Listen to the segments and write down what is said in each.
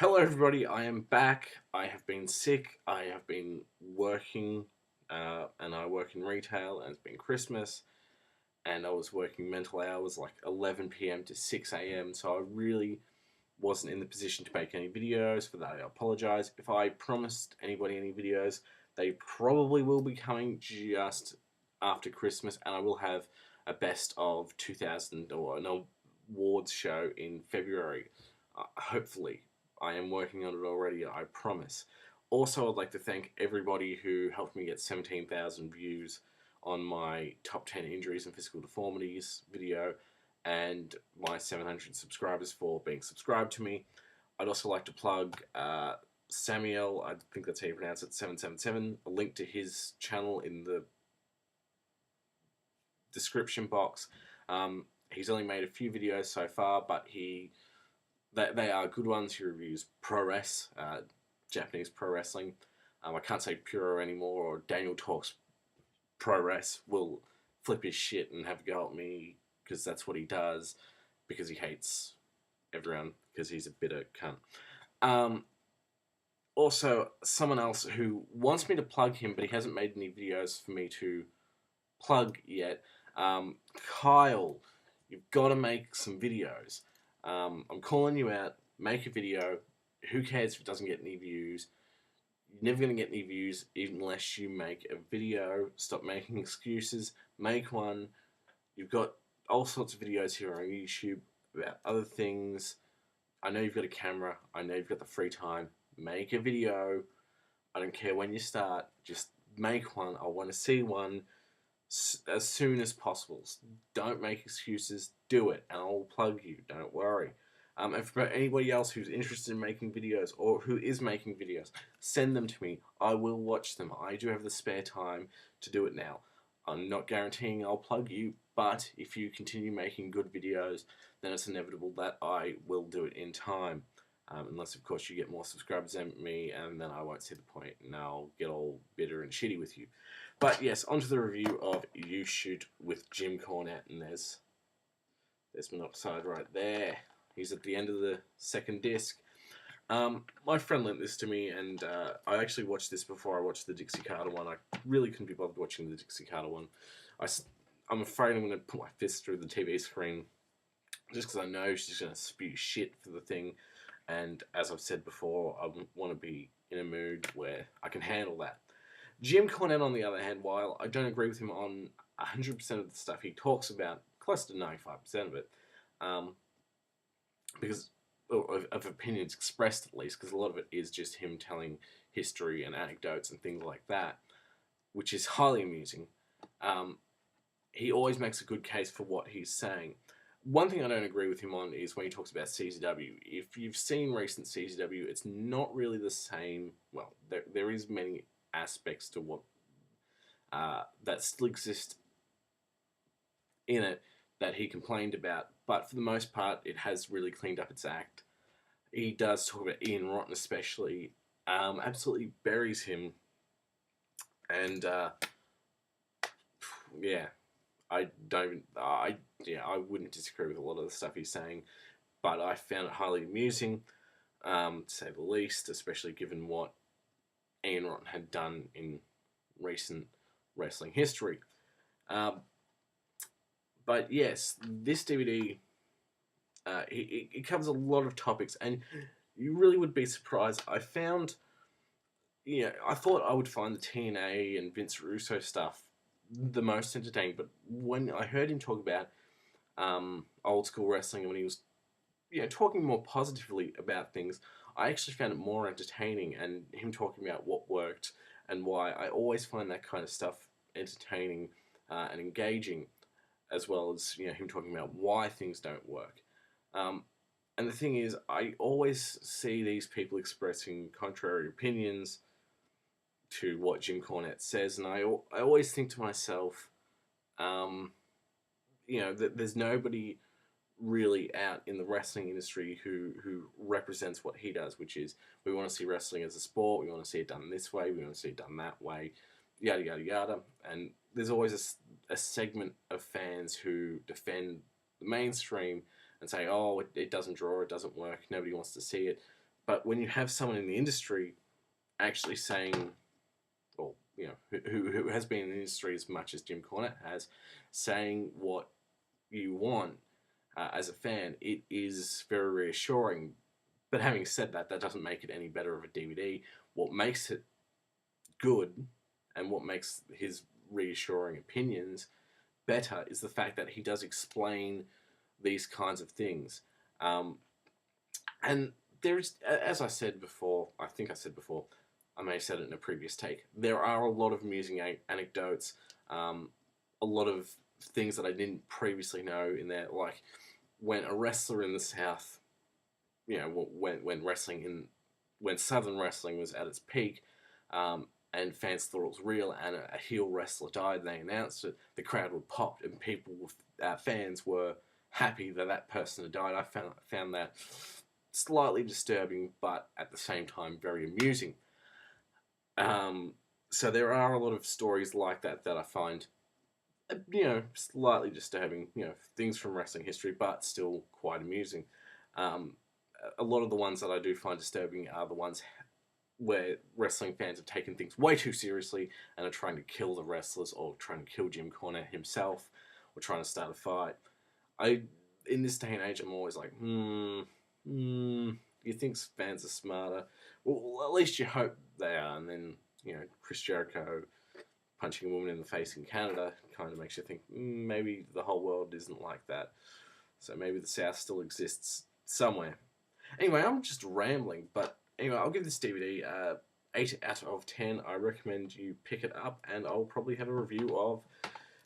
Hello, everybody. I am back. I have been sick. I have been working, and I work in retail, and it's been Christmas, and I was working mental hours like 11 p.m. to 6 a.m. So I really wasn't in the position to make any videos. For that, I apologize. If I promised anybody any videos, they probably will be coming just after Christmas, and I will have a best of 2000 or an awards show in February. Hopefully, I am working on it already, I promise. Also, I'd like to thank everybody who helped me get 17,000 views on my top 10 injuries and physical deformities video, and my 700 subscribers for being subscribed to me. I'd also like to plug Samuel, I think that's how you pronounce it, 777, a link to his channel in the description box. He's only made a few videos so far, but they are good ones. He reviews pro res, Japanese pro wrestling. I can't say Puro anymore, or Daniel Talks Pro Res will flip his shit and have a go at me because that's what he does, because he hates everyone because he's a bitter cunt. Also, someone else who wants me to plug him, but he hasn't made any videos for me to plug yet. Kyle, you've got to make some videos. I'm calling you out. Make a video. Who cares if it doesn't get any views? You're never going to get any views unless you make a video. Stop making excuses. Make one. You've got all sorts of videos here on YouTube about other things. I know you've got a camera. I know you've got the free time. Make a video. I don't care when you start. Just make one. I want to see one as soon as possible. Don't make excuses. Do it, and I'll plug you. Don't worry. And for anybody else who's interested in making videos or who is making videos, send them to me. I will watch them. I do have the spare time to do it now. I'm not guaranteeing I'll plug you, but if you continue making good videos, then it's inevitable that I will do it in time. Unless, of course, you get more subscribers than me, and then I won't see the point, and I'll get all bitter and shitty with you. But yes, onto the review of Youshoot with Jim Cornette, and there's Monoxide right there. He's at the end of the second disc. My friend lent this to me, and I actually watched this before I watched the Dixie Carter one. I really couldn't be bothered watching the Dixie Carter one. I'm afraid I'm going to put my fist through the TV screen, just because I know she's going to spew shit for the thing. And as I've said before, I want to be in a mood where I can handle that. Jim Cornette, on the other hand, while I don't agree with him on 100% of the stuff he talks about, close to 95% of it, because of opinions expressed at least, because a lot of it is just him telling history and anecdotes and things like that, which is highly amusing. He always makes a good case for what he's saying. One thing I don't agree with him on is when he talks about CZW. If you've seen recent CZW, it's not really the same. Well, there is many aspects to what that still exist in it that he complained about, but for the most part, it has really cleaned up its act. He does talk about Ian Rotten especially, absolutely buries him, and yeah, I wouldn't disagree with a lot of the stuff he's saying, but I found it highly amusing, to say the least, especially given what Ian Rotten had done in recent wrestling history. But yes, this DVD, it covers a lot of topics, and you really would be surprised. I thought I would find the TNA and Vince Russo stuff the most entertaining, but when I heard him talk about old school wrestling, and when he was talking more positively about things, I actually found it more entertaining, and him talking about what worked and why. I always find that kind of stuff entertaining and engaging, as well as him talking about why things don't work. And the thing is, I always see these people expressing contrary opinions to what Jim Cornette says, and I always think to myself, that there's nobody really out in the wrestling industry who represents what he does, which is, we want to see wrestling as a sport, we want to see it done this way, we want to see it done that way, yada yada yada. And there's always a segment of fans who defend the mainstream and say, oh, it doesn't draw, it doesn't work, nobody wants to see it. But when you have someone in the industry actually saying, or who has been in the industry as much as Jim Cornette has, saying what you want as a fan, it is very reassuring. But having said that, that doesn't make it any better of a DVD. What makes it good and what makes his reassuring opinions better is the fact that he does explain these kinds of things. And there's, as I said before, I think I said before, I may have said it in a previous take, there are a lot of amusing anecdotes, a lot of things that I didn't previously know in there, like when a wrestler in the South, when Southern wrestling was at its peak, and fans thought it was real, and a heel wrestler died, and they announced it, the crowd would pop, and fans were happy that that person had died. I found that slightly disturbing, but at the same time very amusing. So there are a lot of stories like that that I find, slightly disturbing, things from wrestling history, but still quite amusing. A lot of the ones that I do find disturbing are the ones where wrestling fans have taken things way too seriously and are trying to kill the wrestlers, or trying to kill Jim Cornette himself, or trying to start a fight. In this day and age, I'm always like, you think fans are smarter? Well, at least you hope they are. And then, Chris Jericho punching a woman in the face in Canada kind of makes you think, maybe the whole world isn't like that. So maybe the South still exists somewhere. Anyway, I'm just rambling, but anyway, I'll give this DVD 8 out of 10. I recommend you pick it up, and I'll probably have a review of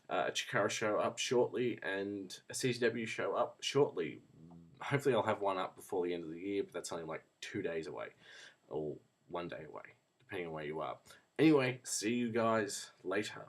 a Chikara show up shortly and a CZW show up shortly. Hopefully I'll have one up before the end of the year, but that's only like 2 days away, or 1 day away, depending on where you are. Anyway, see you guys later.